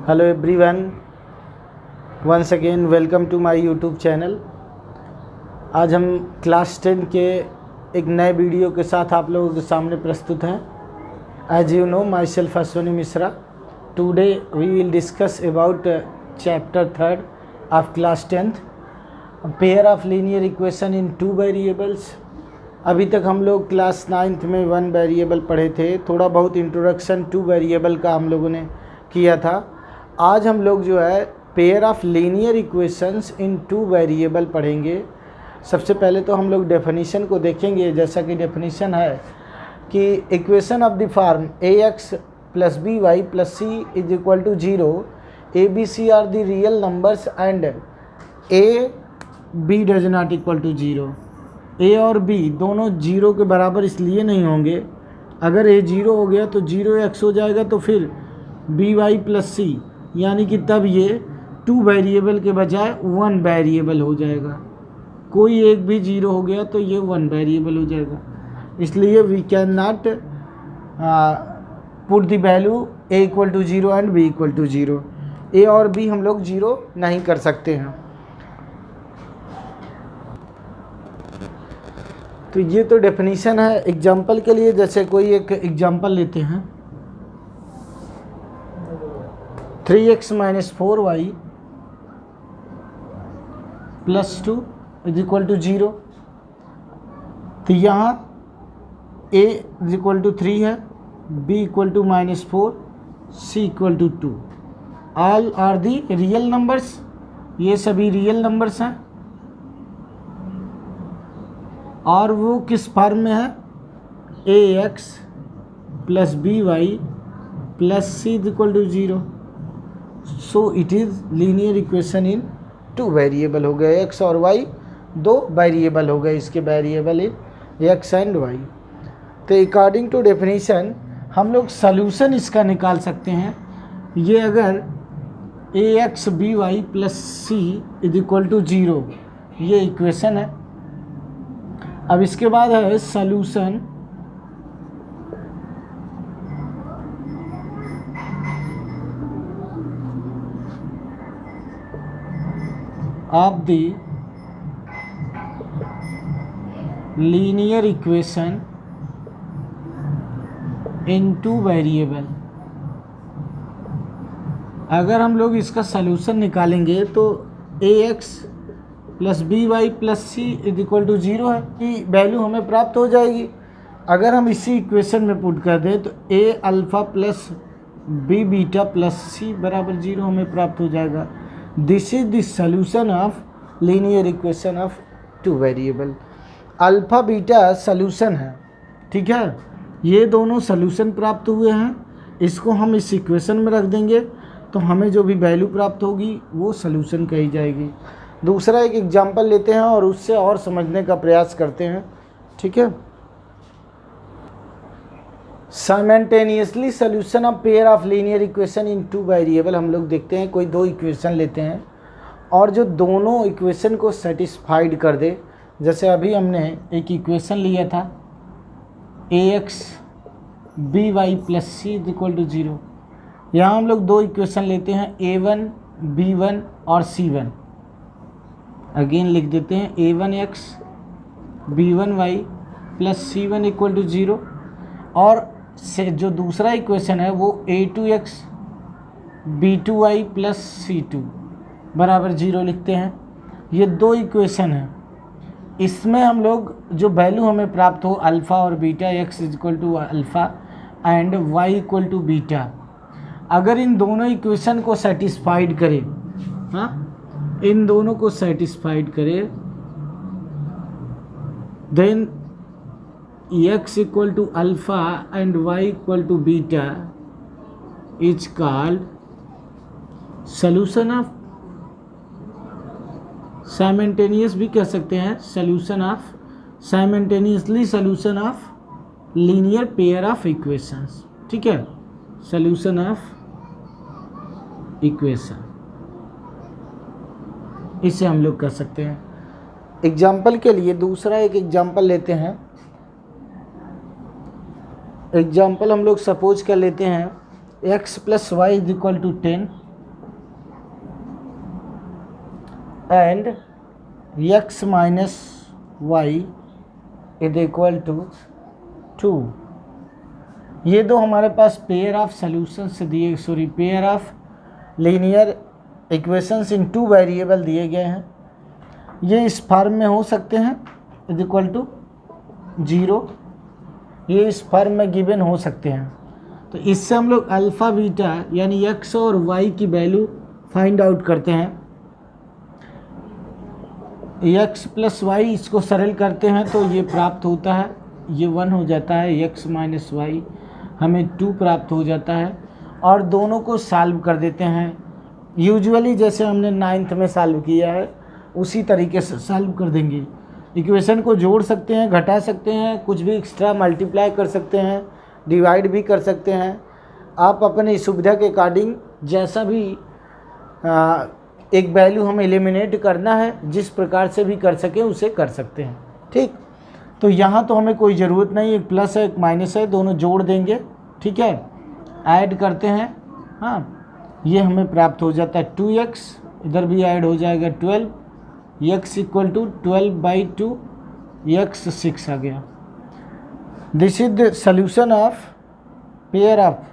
Hello everyone, once again welcome to my YouTube channel. आज हम class 10 के एक नए वीडियो के साथ आप लोगों के सामने प्रस्तुत हैं। As you know, myself Ashwini Mishra. Today we will discuss about chapter 3 of class 10th, pair of linear equation in 2 variables. अभी तक हम लोग क्लास 9th में 1 वेरिएबल पढ़े थे। थोड़ा बहुत इंट्रोडक्शन 2 वेरिएबल का हम लोगों ने किया था। आज हम लोग जो है pair of linear equations in 2 variable पढ़ेंगे। सबसे पहले तो हम लोग डेफिनीशन को देखेंगे। जैसा कि डेफिनीशन है कि equation of the form ax plus B Y plus C is equal to 0, A B C are the real numbers and A B does not equal to 0। A और बी दोनों 0 के बराबर इसलिए नहीं होंगे। अगर ए 0 हो गया तो 0x हो जाएगा, तो फिर बी वाई प्लस सी, यानी कि तब ये 2 वेरिएबल के बजाय 1 वेरिएबल हो जाएगा। कोई एक भी 0 हो गया तो ये 1 वेरिएबल हो जाएगा। इसलिए we can not put the value A equal to 0 and B equal to 0। A और बी हम लोग 0 नहीं कर सकते हैं। तो ये तो डेफिनीशन है। एग्जाम्पल के लिए जैसे कोई एक एग्जाम्पल लेते हैं, 3x minus 4y plus 2 is equal to 0। तो यहाँ a इज इक्वल टू 3 है, b equal to -4, c equal to 2। All are the real numbers, ये सभी रियल नंबर्स हैं। और वो किस फॉर्म में है? ax plus B Y plus C is equal to 0। So it is linear equation in 2 variable हो गए। x और y 2 वेरिएबल हो गए, इसके variable in x and y। तो अकॉर्डिंग टू डेफिनेशन हम लोग सल्यूशन इसका निकाल सकते हैं। ये अगर ax B Y plus C is equal to 0, ये इक्वेशन है। अब इसके बाद है solution of the linear equation in 2 variable. अगर हम लोग इसका सलूशन निकालेंगे तो ax plus B Y plus C is equal to 0 है कि वैल्यू हमें प्राप्त हो जाएगी। अगर हम इसी इक्वेशन में पुट कर दें तो a alpha plus B beta plus C बराबर 0 हमें प्राप्त हो जाएगा। This is the solution of linear equation of 2 variable. Alpha beta solution है, ठीक है। ये दोनों सल्यूशन प्राप्त हुए हैं। इसको हम इस इक्वेशन में रख देंगे तो हमें जो भी वैल्यू प्राप्त होगी वो सल्यूशन कही जाएगी। दूसरा एक एग्जांपल लेते हैं और उससे और समझने का प्रयास करते हैं, ठीक है। Simultaneously solution of pair of linear equation in 2 variable. हम लोग देखते हैं कोई 2 इक्वेशन लेते हैं और जो दोनों इक्वेशन को सेटिस्फाइड कर दे। जैसे अभी हमने एक इक्वेशन लिया था ax B Y plus C is equal to 0। यहाँ हम लोग 2 इक्वेशन लेते हैं a1 b1 और c1। अगेन लिख देते हैं a1x b1y plus c1 equal to 0। और से जो दूसरा इक्वेशन है वो a2x b2y प्लस c2 बराबर 0 लिखते हैं। ये 2 इक्वेशन हैं। इसमें हम लोग जो वैल्यू हमें प्राप्त हो अल्फ़ा और beta, x is equal to alpha and y equal to beta, अगर इन दोनों इक्वेशन को सेटिस्फाइड करें, हाँ, इन दोनों को सेटिस्फाइड करें, then x equal to alpha and y equal to beta is called solution of, simultaneous भी कह सकते हैं, solution of, simultaneously solution of linear pair of equations, ठीक है। सल्यूशन ऑफ इक्वेशन, इसे हम लोग कर सकते हैं। एग्जाम्पल के लिए दूसरा एक एग्जाम्पल लेते हैं। एग्जाम्पल हम लोग सपोज कर लेते हैं x plus Y is equal to 10 and x minus Y is equal to 2। ये दो हमारे पास पेयर ऑफ सॉल्यूशंस दिए, pair of linear equations in two variable दिए गए हैं। ये इस फॉर्म में हो सकते हैं इज इक्वल टू 0, ये इस फॉर्म में गिवन हो सकते हैं। तो इससे हम लोग अल्फ़ा बीटा यानी x और y की वैल्यू फाइंड आउट करते हैं। x प्लस वाई इसको सरल करते हैं तो ये प्राप्त होता है, ये 1 हो जाता है, x माइनस वाई हमें 2 प्राप्त हो जाता है। और दोनों को सॉल्व कर देते हैं, यूजुअली जैसे हमने 9th में सॉल्व किया है उसी तरीके से सॉल्व कर देंगे। इक्वेशन को जोड़ सकते हैं, घटा सकते हैं, कुछ भी एक्स्ट्रा मल्टीप्लाई कर सकते हैं, डिवाइड भी कर सकते हैं। आप अपनी सुविधा के अकॉर्डिंग जैसा भी एक वैल्यू हमें एलिमिनेट करना है, जिस प्रकार से भी कर सकें उसे कर सकते हैं। ठीक, तो यहाँ तो हमें कोई ज़रूरत नहीं, एक प्लस है एक माइनस है, दोनों जोड़ देंगे। ठीक है, ऐड करते हैं। हाँ, ये हमें प्राप्त हो जाता है 2x, इधर भी ऐड हो जाएगा 12, x इक्वल टू 12/2, x 6 आ गया। This is the solution of pair of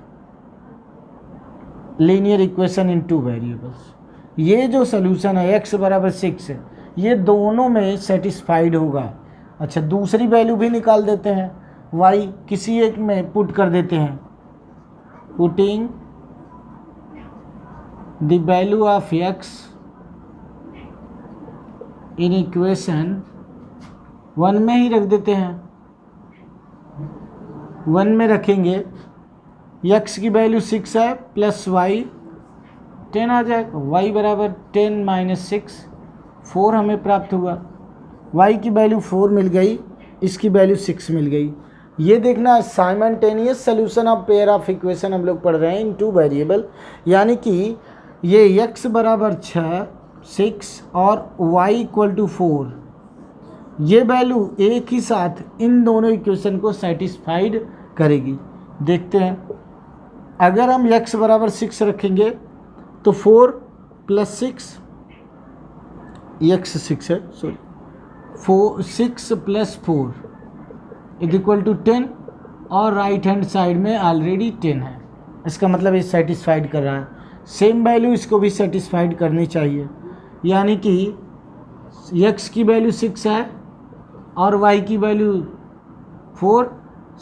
linear equation in two variables. ये जो सॉल्यूशन है x बराबर 6 है, ये दोनों में सेटिस्फाइड होगा। अच्छा, दूसरी वैल्यू भी निकाल देते हैं, y किसी एक में पुट कर देते हैं। Putting the value of x in equation 1 में ही रख देते हैं। 1 में रखेंगे, x की वैल्यू 6 है, प्लस y 10 आ जाएगा। y बराबर 10 माइनस 6, 4 हमें प्राप्त हुआ। y की वैल्यू 4 मिल गई, इसकी वैल्यू 6 मिल गई। ये देखना simultaneous solution of pair of equation हम लोग पढ़ रहे हैं इन टू वेरिएबल, यानी कि ये x बराबर 6 और y इक्वल टू 4, ये वैल्यू एक ही साथ इन दोनों इक्वेशन को सेटिस्फाइड करेगी। देखते हैं, अगर हम x बराबर 6 रखेंगे तो 4 प्लस 6, x 6 है, sorry 6 plus 4 is equal to 10, और राइट हैंड साइड में ऑलरेडी 10 है, इसका मतलब ये सेटिस्फाइड कर रहा है। सेम वैल्यू इसको भी सेटिस्फाइड करनी चाहिए, यानी कि x की वैल्यू 6 है और y की वैल्यू 4,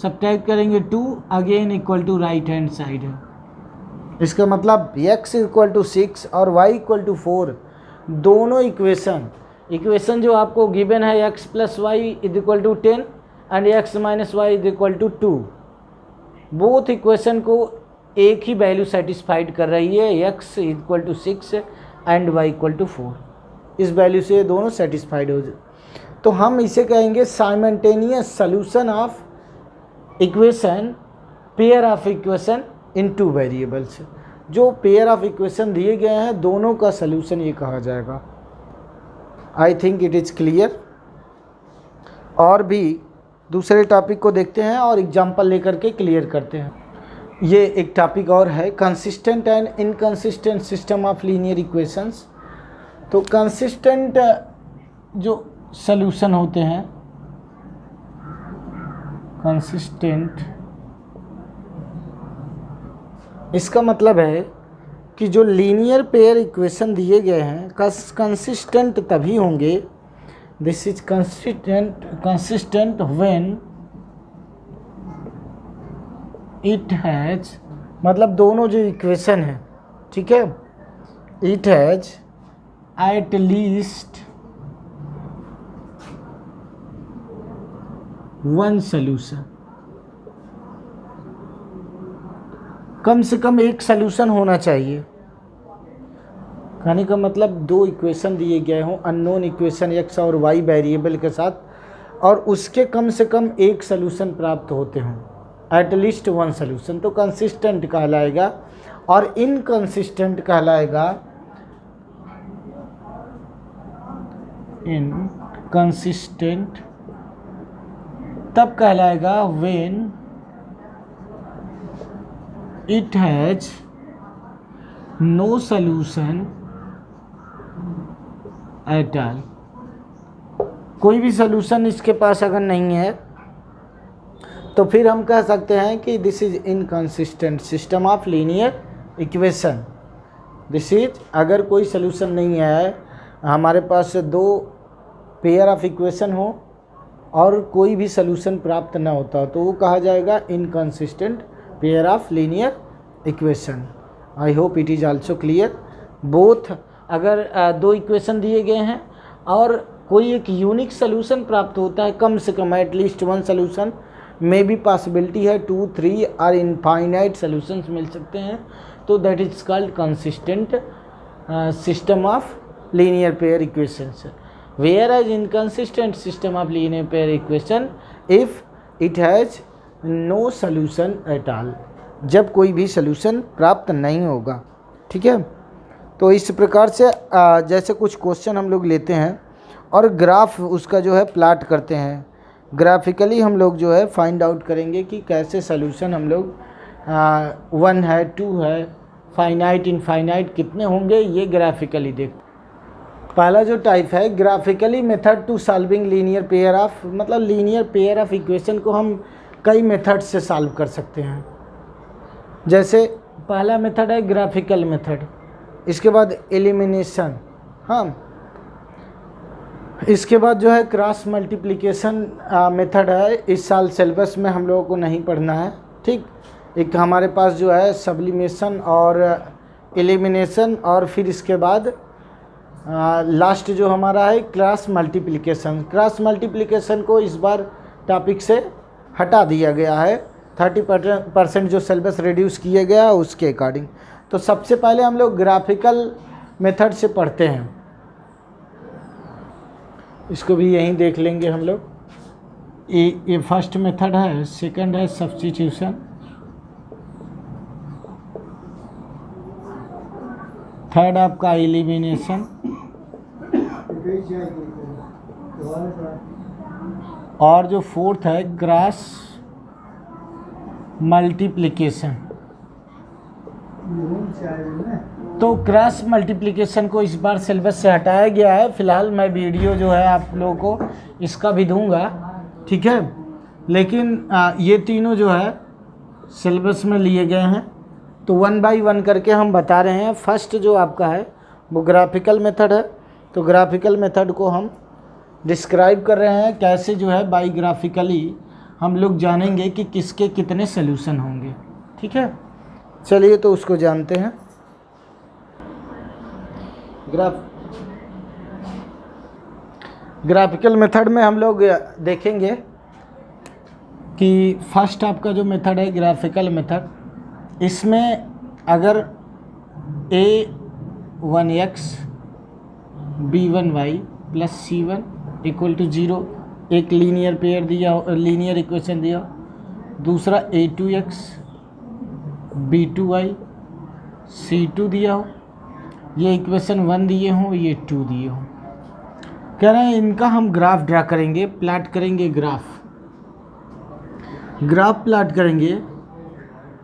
सब्ट्रैक्ट करेंगे 2, again equal to right hand side है। इसका मतलब x इक्वल टू 6 और y इक्वल टू 4, दोनों इक्वेशन जो आपको गिवन है x plus Y is equal to 10 and x minus Y is equal to 2, both equation को एक ही वैल्यू सेटिस्फाइड कर रही है, x equal to 6 and y equal to 4। इस वैल्यू से दोनों सेटिस्फाइड हो जाए तो हम इसे कहेंगे simultaneous solution of equation, pair of equation in two variables. जो पेयर ऑफ इक्वेशन दिए गए हैं दोनों का सॉल्यूशन ये कहा जाएगा। I think it is clear. और भी दूसरे टॉपिक को देखते हैं और एग्जाम्पल लेकर के क्लियर करते हैं। ये एक टॉपिक और है, consistent and inconsistent system of linear equations. तो कंसिस्टेंट जो सॉल्यूशन होते हैं, कंसिस्टेंट, इसका मतलब है कि जो लीनियर पेयर इक्वेशन दिए गए हैं कंसिस्टेंट तभी होंगे, this is consistent when it has, मतलब दोनों जो इक्वेशन है, ठीक है, it has at least one solution, कम से कम एक सॉल्यूशन होना चाहिए। कहने का मतलब दो इक्वेशन दिए गए हों, अननोन इक्वेशन x और y वेरिएबल के साथ, और उसके कम से कम एक सॉल्यूशन प्राप्त होते हों, एटलीस्ट वन सॉल्यूशन, तो कंसिस्टेंट कहलाएगा। और इनकंसिस्टेंट कहलाएगा, इनकंसिस्टेंट तब कहलाएगा when it has no solution at all. कोई भी सोल्यूशन इसके पास अगर नहीं है तो फिर हम कह सकते हैं कि this is inconsistent system of linear equation. This is, अगर कोई सोल्यूशन नहीं है, हमारे पास दो पेयर ऑफ इक्वेशन हो और कोई भी सोल्यूशन प्राप्त ना होता तो वो कहा जाएगा inconsistent pair of linear equation. I hope it is also clear. Both, अगर दो इक्वेशन दिए गए हैं और कोई एक यूनिक सोल्यूशन प्राप्त होता है, कम से कम at least one solution, may be possibility है 2, 3 और इनफाइनाइट सोल्यूशंस मिल सकते हैं, तो that is called consistent system of linear pair equations. Whereas inconsistent system of linear pair equation if it has no solution at all, जब कोई भी solution प्राप्त नहीं होगा। ठीक है, तो इस प्रकार से जैसे कुछ क्वेश्चन हम लोग लेते हैं और ग्राफ उसका जो है प्लाट करते हैं, ग्राफिकली हम लोग जो है फाइंड आउट करेंगे कि कैसे सॉल्यूशन हम लोग 1 है, 2 है, फाइनाइट, इनफाइनाइट कितने होंगे, ये ग्राफिकली देख। पहला जो टाइप है graphically method to solving linear pair of, मतलब लीनियर पेयर ऑफ इक्वेशन को हम कई मेथड से सॉल्व कर सकते हैं। जैसे पहला मेथड है ग्राफिकल मेथड, इसके बाद एलिमिनेशन, हाँ, इसके बाद जो है क्रॉस मल्टीप्लिकेशन मेथड है, इस साल सिलेबस में हम लोगों को नहीं पढ़ना है। ठीक, एक हमारे पास जो है सब्लिमेशन और एलिमिनेशन, और फिर इसके बाद लास्ट जो हमारा है क्रॉस मल्टीप्लिकेशन। क्रॉस मल्टीप्लिकेशन को इस बार टॉपिक से हटा दिया गया है, 30% जो सिलेबस रिड्यूस किया गया उसके अकॉर्डिंग। तो सबसे पहले हम लोग ग्राफिकल मेथड से पढ़ते हैं, इसको भी यहीं देख लेंगे हम लोग। ये फर्स्ट मेथड है, सेकंड है सब्स्टिट्यूशन, थर्ड आपका एलिमिनेशन, और जो फोर्थ है क्रॉस मल्टीप्लिकेशन। तो क्रॉस मल्टीप्लिकेशन को इस बार सिलेबस से हटाया गया है। फिलहाल मैं वीडियो जो है आप लोगों को इसका भी दूंगा, ठीक है, लेकिन ये तीनों जो है सिलेबस में लिए गए हैं, तो 1 बाय 1 करके हम बता रहे हैं। फर्स्ट जो आपका है वो ग्राफिकल मेथड है, तो ग्राफिकल मेथड को हम डिस्क्राइब कर रहे हैं कैसे जो है बाई ग्राफिकली हम लोग जानेंगे कि किसके कितने सॉल्यूशन होंगे। ठीक है, चलिए तो उसको जानते हैं। ग्राफिकल मेथड में हम लोग देखेंगे कि फर्स्ट आपका जो मेथड है ग्राफिकल मेथड, इसमें अगर a1x b1y plus c1 equal to 0 एक लीनियर पेयर दिया हो, लीनियर इक्वेशन दिया हो, दूसरा a2x b2y c2 दिया हो, ये इक्वेशन 1 दिए हों, ये 2 दिए हों। कह रहे हैं इनका हम ग्राफ ड्रा करेंगे, प्लाट करेंगे, ग्राफ प्लाट करेंगे।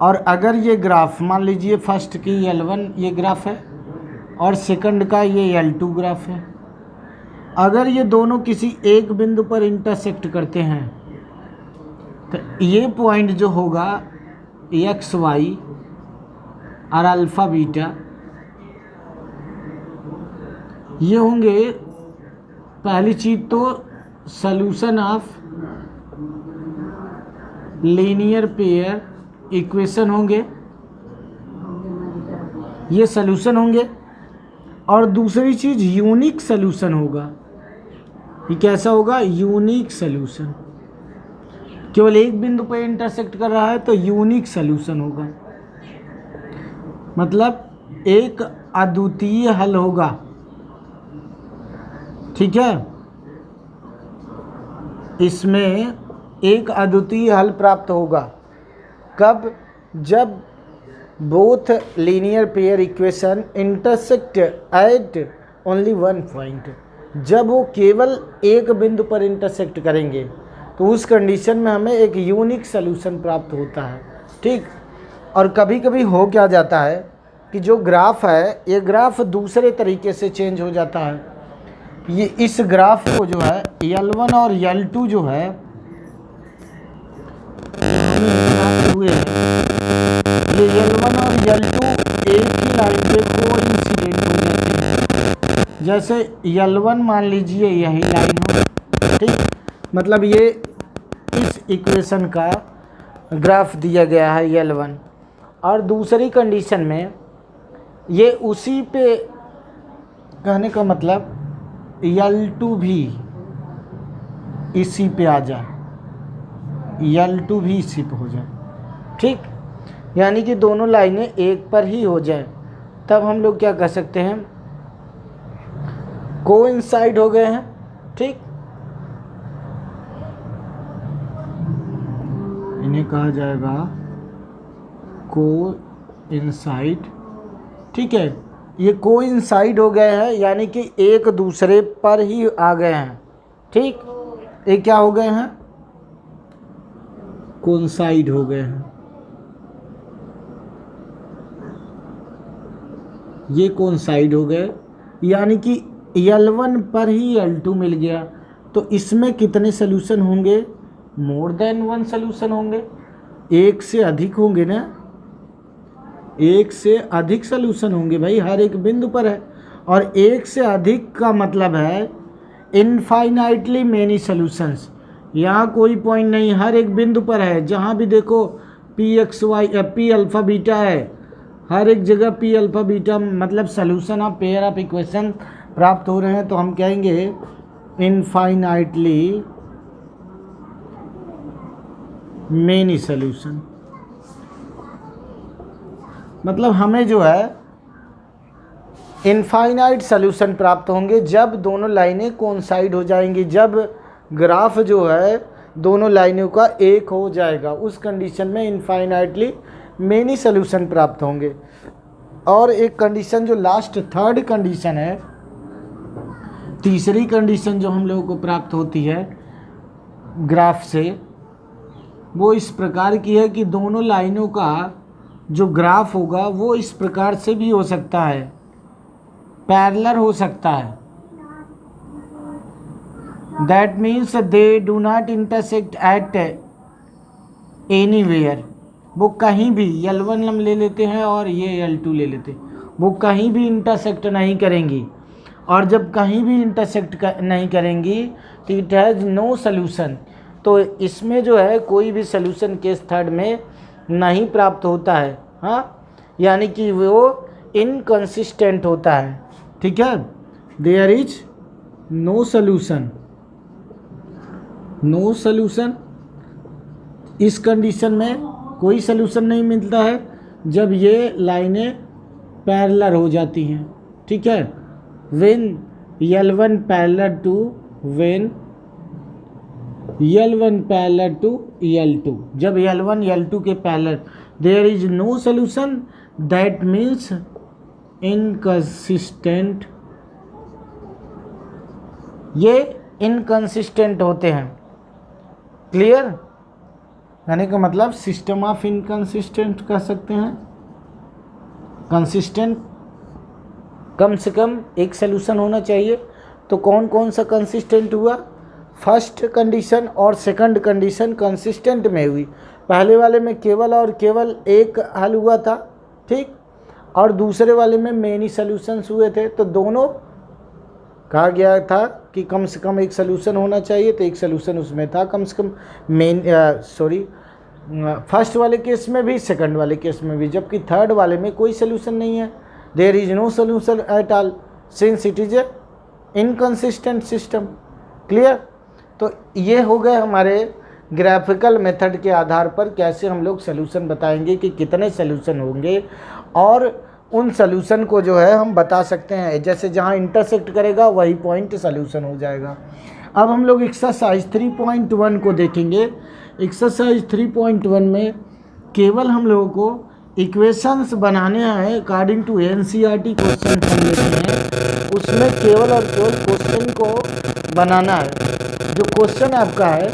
और अगर ये ग्राफ मान लीजिए फर्स्ट की L1 ये ग्राफ है और सेकंड का ये L2 ग्राफ है, अगर ये दोनों किसी एक बिंदु पर इंटरसेक्ट करते हैं तो ये पॉइंट जो होगा एक्स वाई और अल्फ़ा बीटा, ये होंगे पहली चीज़ तो solution of linear pair equation होंगे, ये सॉल्यूशन होंगे। और दूसरी चीज़ यूनिक सॉल्यूशन होगा। ये कैसा होगा? यूनिक सॉल्यूशन, केवल एक बिंदु पर इंटरसेक्ट कर रहा है तो यूनिक सॉल्यूशन होगा, मतलब एक अद्वितीय हल होगा। ठीक है, इसमें एक अद्वितीय हल प्राप्त होगा। कब? जब both linear pair equation intersect at only one point, जब वो केवल एक बिंदु पर इंटरसेक्ट करेंगे तो उस कंडीशन में हमें एक यूनिक सॉल्यूशन प्राप्त होता है। ठीक, और कभी कभी हो क्या जाता है कि जो ग्राफ है ये ग्राफ दूसरे तरीके से चेंज हो जाता है। ये इस ग्राफ को जो है L1 और L2 जो है हुए हैं, ये L1 और L2 एक ही लाइन पे कोइंसिडेंट हो जाते हैं। जैसे L1 मान लीजिए यही लाइन हो, ठीक, मतलब ये इस इक्वेशन का ग्राफ दिया गया है L1, और दूसरी कंडीशन में ये उसी पे, कहने का मतलब L2 भी इसी पे आ जाए, L2 भी इसी पे हो जाए, ठीक, यानी कि दोनों लाइनें एक पर ही हो जाए, तब हम लोग क्या कह सकते हैं, कोइंसाइड हो गए हैं, ठीक। इन्हें कहा जाएगा कोइंसाइड, ठीक है। ये कोइंसाइड हो गए हैं यानी कि एक दूसरे पर ही आ गए हैं, ठीक। ये क्या हो गए हैं, कोइंसाइड हो गए हैं, ये कोइंसाइड हो गए, यानी कि L1 पर ही L2 मिल गया, तो इसमें कितने सलूशन होंगे, मोर देन वन सलूशन होंगे, एक से अधिक होंगे ना, एक से अधिक सलूशन होंगे भाई, हर एक बिंदु पर है, और एक से अधिक का मतलब है इनफाइनाइटली मेनी सलूशंस, यहाँ कोई पॉइंट नहीं, हर एक बिंदु पर है, जहाँ भी देखो PXY P अल्फ़ा बीटा है, हर एक जगह P अल्फ़ा बीटा, मतलब solution of pair of equation प्राप्त हो रहे हैं, तो हम कहेंगे इनफाइनाइटली मेनी सलूशन। मतलब हमें जो है इनफाइनाइट सलूशन प्राप्त होंगे जब दोनों लाइनें कोइंसाइड हो जाएंगी, जब ग्राफ जो है दोनों लाइनों का एक हो जाएगा, उस कंडीशन में इनफाइनाइटली मेनी सलूशन प्राप्त होंगे। और एक कंडीशन जो लास्ट थर्ड कंडीशन है, तीसरी कंडीशन जो हम लोगों को प्राप्त होती है ग्राफ से, वो इस प्रकार की है कि दोनों लाइनों का जो ग्राफ होगा वो इस प्रकार से भी हो सकता है, पैरेलल हो सकता है, that means they do not intersect at anywhere, वो कहीं भी L1 हम ले लेते हैं और ये L2 ले लेते हैं, वो कहीं भी इंटरसेक्ट नहीं करेंगी, और जब कहीं भी इंटरसेक्ट नहीं करेंगी तो इट हैज़ नो सल्यूशन, तो इसमें जो है कोई भी सल्यूशन केस थर्ड में नहीं प्राप्त होता है, हाँ, यानी कि वो इनकंसिस्टेंट होता है, ठीक है। There is no solution, no solution, इस कंडीशन में कोई सल्यूशन नहीं मिलता है जब ये लाइनें पैरेलल हो जाती हैं, ठीक है। When L1 parallel to when L1 parallel to L2, जब L1 L2 के parallel, there is no solution, that means inconsistent, ये इनकंसिस्टेंट होते हैं, क्लियर, यानी कि मतलब सिस्टम ऑफ इनकंसिस्टेंट कह सकते हैं। कंसिस्टेंट कम से कम एक सलूशन होना चाहिए, तो कौन कौन सा कंसिस्टेंट हुआ, फर्स्ट कंडीशन और सेकंड कंडीशन कंसिस्टेंट में हुई, पहले वाले में केवल और केवल एक हल हुआ था, ठीक, और दूसरे वाले में मेनी सलूशंस हुए थे, तो दोनों कहा गया था कि कम से कम एक सलूशन होना चाहिए, तो एक सलूशन उसमें था कम से कम, फर्स्ट वाले केस में भी सेकंड वाले केस में भी, जबकि थर्ड वाले में कोई सलूशन नहीं है, there is no solution at all since it is a inconsistent system, clear. तो ये हो गए हमारे ग्राफिकल मेथड के आधार पर कैसे हम लोग सलूशन बताएंगे कि कितने सलूशन होंगे, और उन सलूशन को जो है हम बता सकते हैं, जैसे जहाँ इंटरसेक्ट करेगा वही पॉइंट सलूशन हो जाएगा। अब हम लोग एक्सरसाइज 3.1 को देखेंगे। एक्सरसाइज 3.1 में केवल हम लोगों को इक्वेशंस बनाने हैं अकॉर्डिंग टू NCERT क्वेश्चन हम लेते हैं, उसमें केवल और केवल क्वेश्चन को बनाना है। जो क्वेश्चन आपका है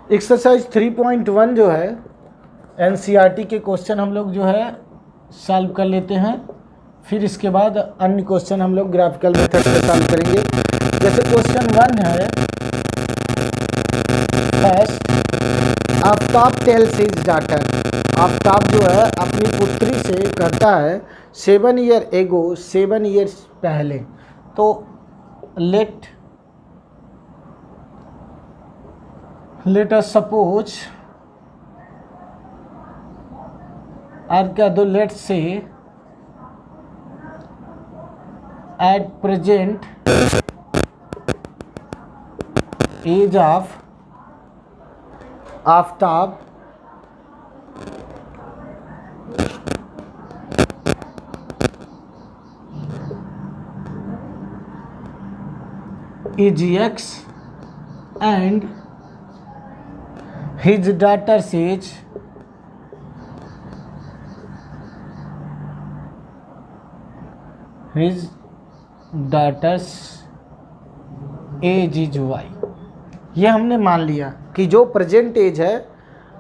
एक्सरसाइज 3.1 जो है NCERT के क्वेश्चन हम लोग जो है सॉल्व कर लेते हैं। फिर इसके बाद अन्य क्वेश्चन हम लोग ग्राफिकल मेथड से सॉल्व करेंगे। जैसे क्वेश्चन 1 है, first Aftab tales his daughter, Aftab जो है अपनी पुत्री से कहता है 7 ईयर एगो, 7 ईयर्स पहले। तो लेट अस सपोज, और क्या दो, let say at present age of Aftab is X and his daughter's age is Y। ये हमने मान लिया कि जो प्रेजेंट एज है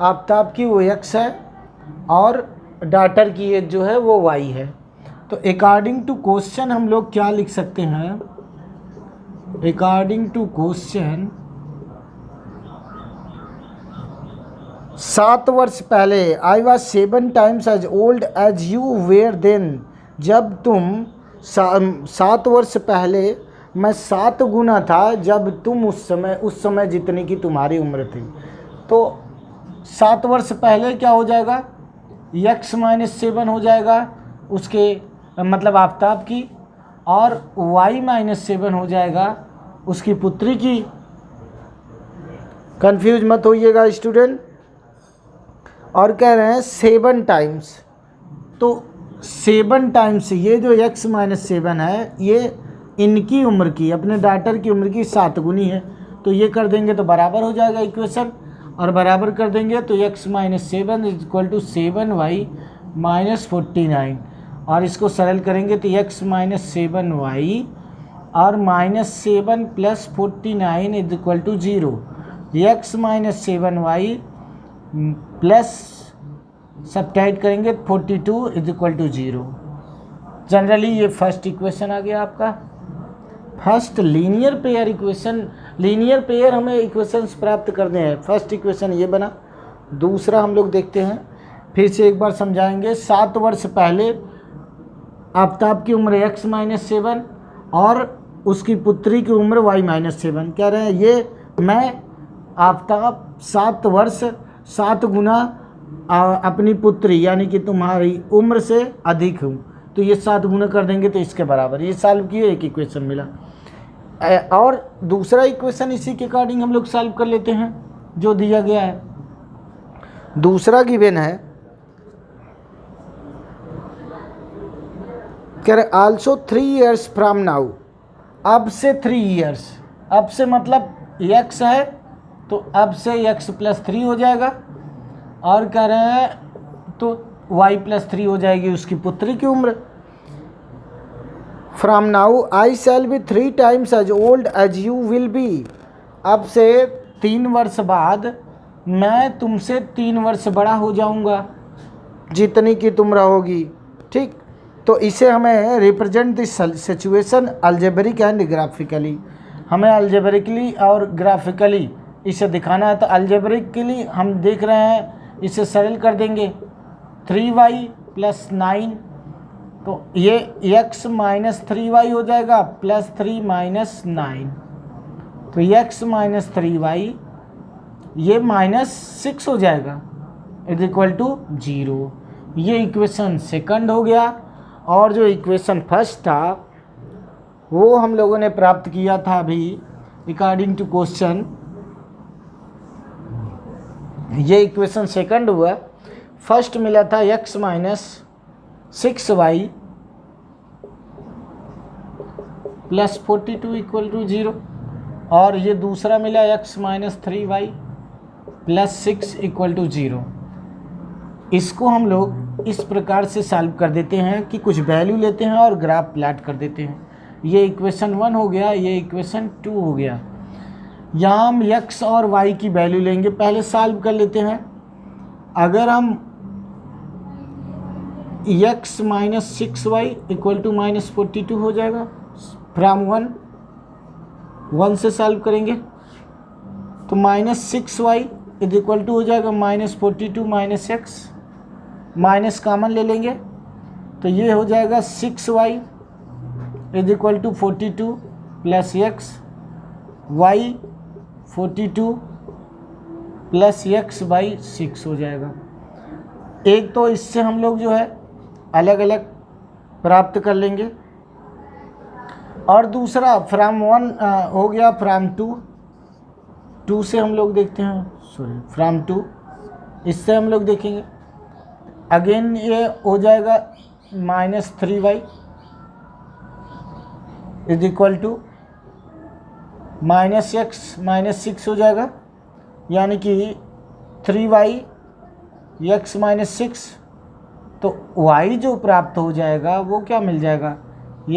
आफ्ताब की वो X है और डॉटर की एज जो है वो Y है। तो अकॉर्डिंग टू क्वेश्चन हम लोग क्या लिख सकते हैं, अकॉर्डिंग टू क्वेश्चन 7 वर्ष पहले, I was 7 times as old as you were then, जब तुम 7 वर्ष पहले मैं 7 गुना था जब तुम उस समय जितनी की तुम्हारी उम्र थी। तो 7 वर्ष पहले क्या हो जाएगा, x - 7 हो जाएगा उसके मतलब आफ्ताब की, और y - 7 हो जाएगा उसकी पुत्री की। कंफ्यूज मत होइएगा स्टूडेंट। और कह रहे हैं 7 टाइम्स, तो 7 टाइम्स ये जो x - 7 है ये इनकी उम्र की, अपने डॉटर की उम्र की 7 गुनी है। तो ये कर देंगे तो बराबर हो जाएगा इक्वेशन, और बराबर कर देंगे तो x - 7 = 7y - 49, और इसको सरल करेंगे तो x - 7y और -7 + 49 = 0। x - 7y प्लस सब्ट्रैक्ट करेंगे 42 = 0। जनरली ये फर्स्ट इक्वेशन आ गया आपका। First linear pair equation, linear pair हमें इक्वेशंस प्राप्त करने हैं। फर्स्ट इक्वेशन ये बना। दूसरा हम लोग देखते हैं, फिर से एक बार समझाएंगे। 7 वर्ष पहले आफ्ताब की उम्र x - 7 और उसकी पुत्री की उम्र y - 7। कह रहे हैं ये मैं आफ्ताब 7 वर्ष 7 गुना अपनी पुत्री यानी कि तुम्हारी उम्र से अधिक हूँ, तो ये 7 गुना कर देंगे तो इसके बराबर। ये सॉल्व किए, एक इक्वेशन मिला। और दूसरा इक्वेशन इसी के अकॉर्डिंग हम लोग सॉल्व कर लेते हैं जो दिया गया है। दूसरा गिवन है, कह रहे आल्सो 3 ईयर्स फ्रॉम नाउ, अब से 3 ईयर्स, अब से मतलब x है तो अब से x + 3 हो जाएगा, और कह रहे हैं तो y + 3 हो जाएगी उसकी पुत्री की उम्र। From now I shall be 3 times as old as you will be, अब से 3 वर्ष बाद मैं तुमसे 3 वर्ष बड़ा हो जाऊंगा जितनी की तुम रहोगी। ठीक, तो इसे हमें represent this situation algebraic and graphically, हमें अलजेब्रिकली और ग्राफिकली इसे दिखाना है। तो अलजेब्रिकली हम देख रहे हैं, इसे सरल कर देंगे 3y + 9, तो ये x - 3y हो जाएगा +3 - 9, तो x - 3y ये -6 हो जाएगा = 0। ये इक्वेशन सेकंड हो गया। और जो इक्वेशन फर्स्ट था वो हम लोगों ने प्राप्त किया था अभी अकॉर्डिंग टू क्वेश्चन, ये इक्वेशन सेकंड हुआ। फर्स्ट मिला था x - 6y + 42 = 0, और ये दूसरा मिला x - 3y + 6 = 0। इसको हम लोग इस प्रकार से सॉल्व कर देते हैं कि कुछ वैल्यू लेते हैं और ग्राफ प्लाट कर देते हैं। ये इक्वेशन 1 हो गया, ये इक्वेशन 2 हो गया। यहाँ हम x और y की वैल्यू लेंगे, पहले सॉल्व कर लेते हैं। अगर हम x minus 6y equal to minus 42 हो जाएगा। फ्रॉम 1 से सॉल्व करेंगे तो minus 6y is equal to हो जाएगा minus 42 minus X, minus common ले लेंगे तो ये हो जाएगा 6y is equal to 42 plus X, Y 42 plus X by 6 हो जाएगा। एक तो इससे हम लोग जो है अलग अलग प्राप्त कर लेंगे, और दूसरा फ्रॉम 1 हो गया फ्रॉम 2 से हम लोग देखते हैं, सॉरी फ्रॉम 2 इससे हम लोग देखेंगे। अगेन ये हो जाएगा minus 3y is equal to minus X minus 6 हो जाएगा, यानी कि 3y एक्स माइनस 6, तो y जो प्राप्त हो जाएगा वो क्या मिल जाएगा,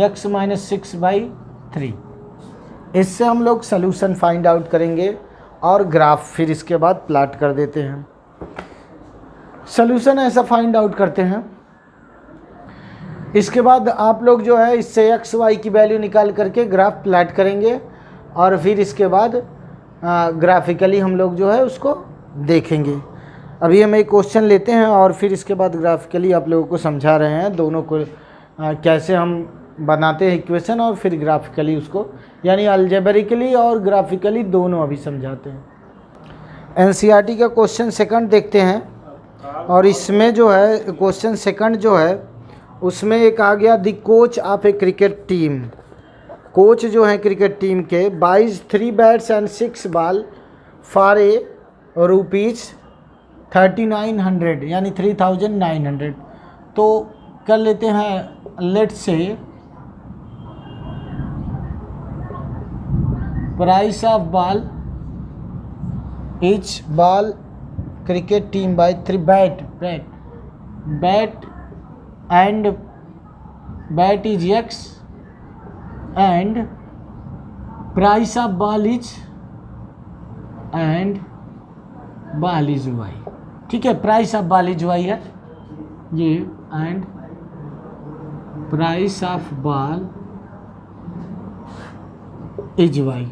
x माइनस 6 बाई 3। इससे हम लोग सल्यूशन फाइंड आउट करेंगे और ग्राफ फिर इसके बाद प्लाट कर देते हैं। सल्यूशन ऐसा फाइंड आउट करते हैं। इसके बाद आप लोग जो है इससे x y की वैल्यू निकाल करके ग्राफ प्लाट करेंगे, और फिर इसके बाद ग्राफिकली हम लोग जो है उसको देखेंगे। अभी हम एक क्वेश्चन लेते हैं और फिर इसके बाद ग्राफिकली आप लोगों को समझा रहे हैं दोनों को कैसे हम बनाते हैं इक्वेशन, और फिर ग्राफिकली उसको यानी अलजेब्रिकली और ग्राफिकली दोनों अभी समझाते हैं। एनसीईआरटी का क्वेश्चन सेकंड देखते हैं, और इसमें जो है क्वेश्चन सेकंड जो है उसमें एक आ गया the coach of A cricket team. Coach जो है क्रिकेट टीम के 3 bats and 6 ball for a rupees 3900 यानी 3900। तो कर लेते हैं, let's say price of ball each ball cricket team by 3 bat and bat is x and price of ball is and ball is y। ठीक है, price of ball is Y है ये, and price of ball is Y.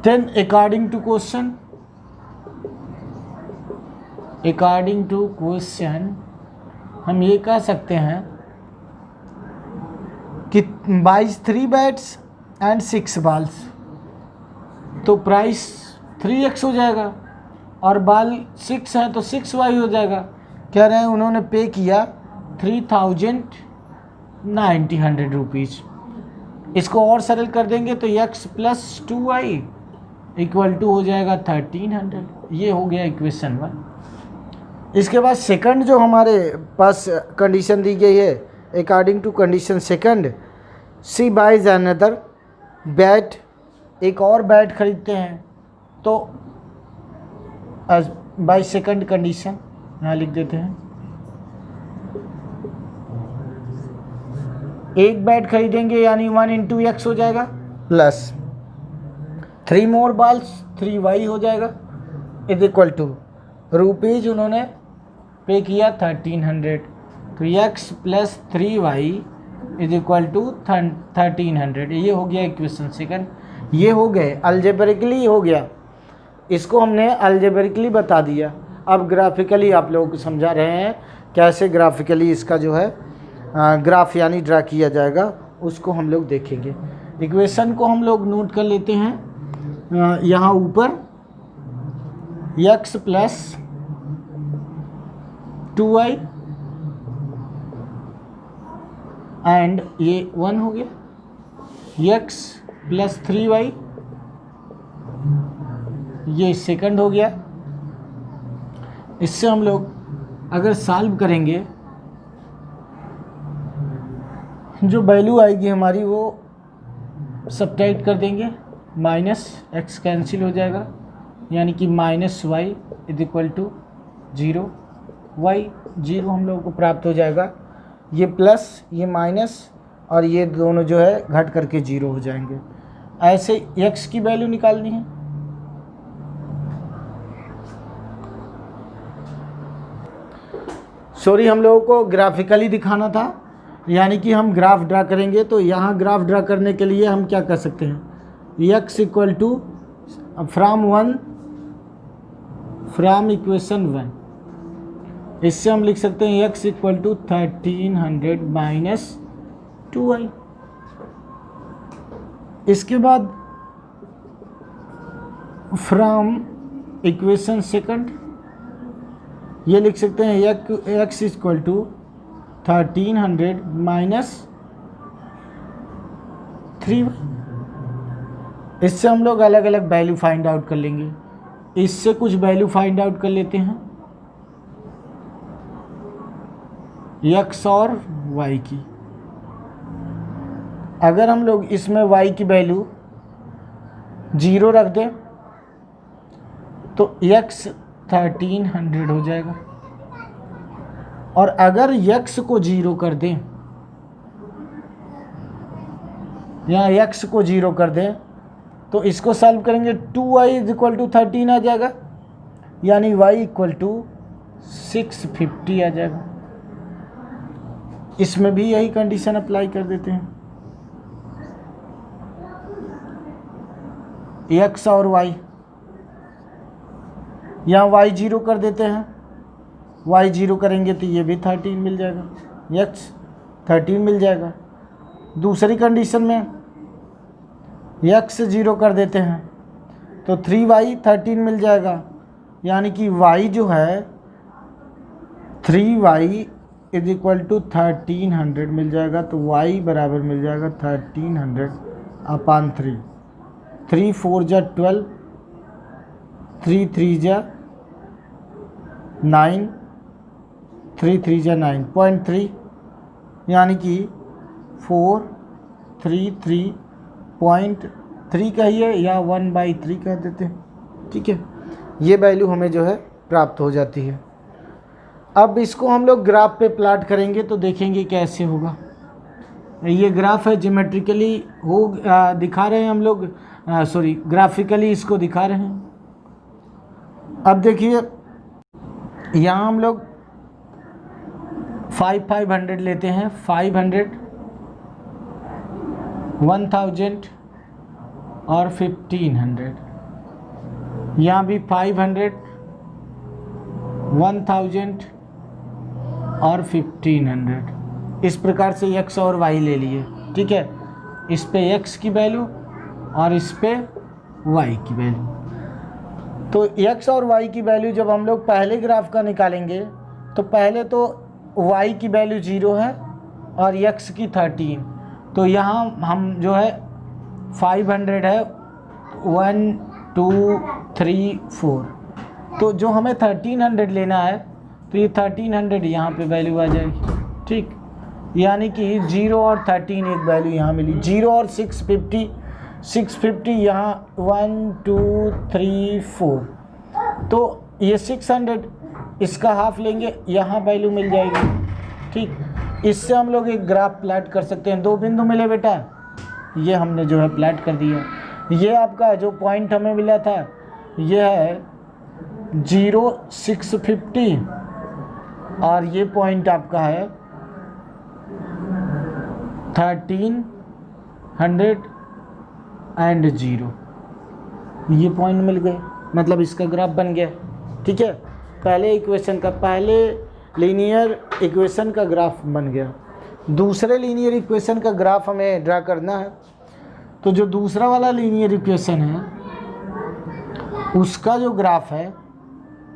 Then according to question हम ये कह सकते हैं कि 3 बैट्स एंड 6 बॉल्स, तो प्राइस 3x हो जाएगा, और बॉल 6 है तो 6y हो जाएगा। कह रहे हैं उन्होंने पे किया 3900 रुपीज़। इसको और सरल कर देंगे तो x plus 2y equal to हो जाएगा 1300। ये हो गया इक्वेशन 1। इसके बाद सेकंड जो हमारे पास कंडीशन दी गई है, according to condition second she buys another bat, एक और बैट खरीदते हैं, तो बाय सेकंड कंडीशन यहाँ लिख देते हैं, एक बैट खरीदेंगे यानी 1 इंटू एक्स हो जाएगा, प्लस 3 मोर बॉल्स 3y हो जाएगा, इज इक्वल टू रुपीज़ उन्होंने पे किया 1300, तो x plus 3y is equal to 1300। ये हो गया इक्वेशन सेकंड। ये हो गए अलजेब्रिकली हो गया, इसको हमने अलजेब्रिकली बता दिया। अब ग्राफिकली आप लोगों को समझा रहे हैं कैसे ग्राफिकली इसका जो है ग्राफ यानी ड्रा किया जाएगा, उसको हम लोग देखेंगे। इक्वेशन को हम लोग नोट कर लेते हैं यहाँ ऊपर, x प्लस 2y एंड ये 1 हो गया, x प्लस 3y ये सेकंड हो गया। इससे हम लोग अगर सॉल्व करेंगे जो वैल्यू आएगी हमारी वो सब्ट्रैक्ट कर देंगे, माइनस x कैंसिल हो जाएगा, यानी कि minus y is equal to 0, y 0 हम लोगों को प्राप्त हो जाएगा। ये प्लस ये माइनस और ये दोनों जो है घट करके 0 हो जाएंगे। ऐसे x की वैल्यू निकालनी है। सॉरी, हम लोगों को ग्राफिकली दिखाना था, यानी कि हम ग्राफ ड्रा करेंगे। तो यहाँ ग्राफ ड्रा करने के लिए हम क्या कर सकते हैं, x equal to from equation 1, इससे हम लिख सकते हैं x equal to 1300 minus 2y। इसके बाद फ्रॉम इक्वेशन सेकंड ये लिख सकते हैं x equal to 1300 minus 3y। इससे हम लोग अलग अलग वैल्यू फाइंड आउट कर लेंगे। इससे कुछ वैल्यू फाइंड आउट कर लेते हैं x और y की। अगर हम लोग इसमें y की वैल्यू 0 रख दें तो x 1300 हो जाएगा, और अगर x को 0 कर दें, यहाँ x को 0 कर दें तो इसको सॉल्व करेंगे 2y इज इक्वल टू 13 आ जाएगा, यानी y इक्वल टू 650 आ जाएगा। इसमें भी यही कंडीशन अप्लाई कर देते हैं, x और y, यहाँ y 0 कर देते हैं, y 0 करेंगे तो ये भी 13 मिल जाएगा, x 13 मिल जाएगा। दूसरी कंडीशन में x 0 कर देते हैं तो 3y 13 मिल जाएगा, यानी कि y जो है 3y इज इक्वल टू 1300 मिल जाएगा। तो y बराबर मिल जाएगा 1300 अपान 3, 3 4 जा 12, 3 3 जा 9, 3 3 जा 9.3, यानी कि 433.3 कहिए या 1/3 कह देते हैं। ठीक है, ये वैल्यू हमें जो है प्राप्त हो जाती है। अब इसको हम लोग ग्राफ पे प्लॉट करेंगे तो देखेंगे कैसे होगा। ये ग्राफ है, ज्योमेट्रिकली दिखा रहे हैं हम लोग, सॉरी ग्राफिकली इसको दिखा रहे हैं। अब देखिए यहाँ हम लोग 500 लेते हैं, 500, 1000 और 1500। यहाँ भी 500, 1000 और 1500। इस प्रकार से x और y ले लिए। ठीक है, इस पे x की वैल्यू और इस पे y की वैल्यू। तो x और y की वैल्यू जब हम लोग पहले ग्राफ का निकालेंगे तो पहले तो y की वैल्यू 0 है और x की 13। तो यहाँ हम जो है 500 है 1 2 3 4, तो जो हमें 1300 लेना है तो ये 1300 यहाँ पे वैल्यू आ जाएगी। ठीक, यानी कि 0 और 13 एक वैल्यू यहाँ मिली, 0 और 650 यहाँ 1 2 3 4, तो ये 600 इसका हाफ लेंगे, यहाँ वैल्यू मिल जाएगी। ठीक, इससे हम लोग एक ग्राफ प्लॉट कर सकते हैं। 2 बिंदु मिले बेटा, ये हमने जो है प्लॉट कर दिया। ये आपका जो पॉइंट हमें मिला था ये है 0 650 और ये पॉइंट आपका है 1300 एंड 0। ये पॉइंट मिल गए, मतलब इसका ग्राफ बन गया। ठीक है, पहले इक्वेशन का, पहले लीनियर इक्वेशन का ग्राफ बन गया। दूसरे लीनियर इक्वेशन का ग्राफ हमें ड्रा करना है। तो जो दूसरा वाला लीनियर इक्वेशन है उसका जो ग्राफ है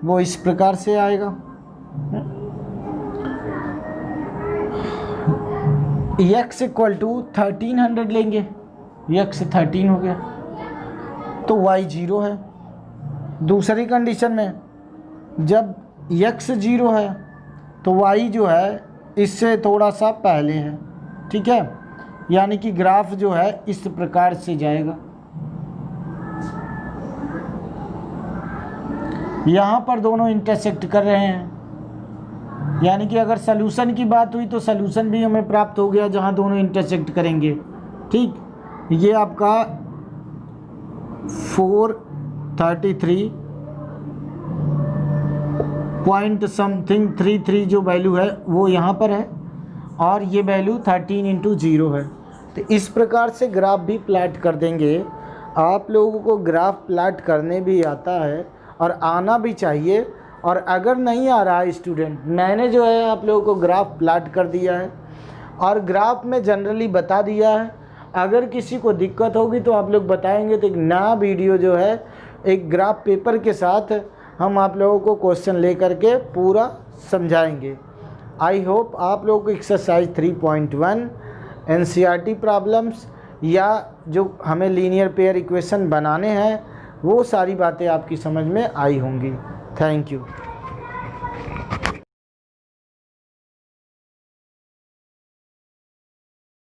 वो इस प्रकार से आएगा। x इक्वल टू 1300 लेंगे, x 13 हो गया तो y 0 है। दूसरी कंडीशन में जब x 0 है तो y जो है इससे थोड़ा सा पहले है। ठीक है, यानी कि ग्राफ जो है इस प्रकार से जाएगा। यहाँ पर दोनों इंटरसेक्ट कर रहे हैं, यानी कि अगर सलूशन की बात हुई तो सलूशन भी हमें प्राप्त हो गया जहाँ दोनों इंटरसेक्ट करेंगे। ठीक, ये आपका 433 पॉइंट समथिंग 33 जो वैल्यू है वो यहाँ पर है और ये वैल्यू 13/0 है। तो इस प्रकार से ग्राफ भी प्लाट कर देंगे। आप लोगों को ग्राफ प्लाट करने भी आता है और आना भी चाहिए। और अगर नहीं आ रहा है स्टूडेंट, मैंने जो है आप लोगों को ग्राफ प्लाट कर दिया है और ग्राफ में जनरली बता दिया है। अगर किसी को दिक्कत होगी तो आप लोग बताएंगे तो एक नया वीडियो जो है एक ग्राफ पेपर के साथ हम आप लोगों को क्वेश्चन ले करके पूरा समझाएंगे। आई होप आप लोगों को एक्सरसाइज 3.1 एनसीईआरटी प्रॉब्लम्स या जो हमें लीनियर पेयर इक्वेशन बनाने हैं वो सारी बातें आपकी समझ में आई होंगी। Thank you.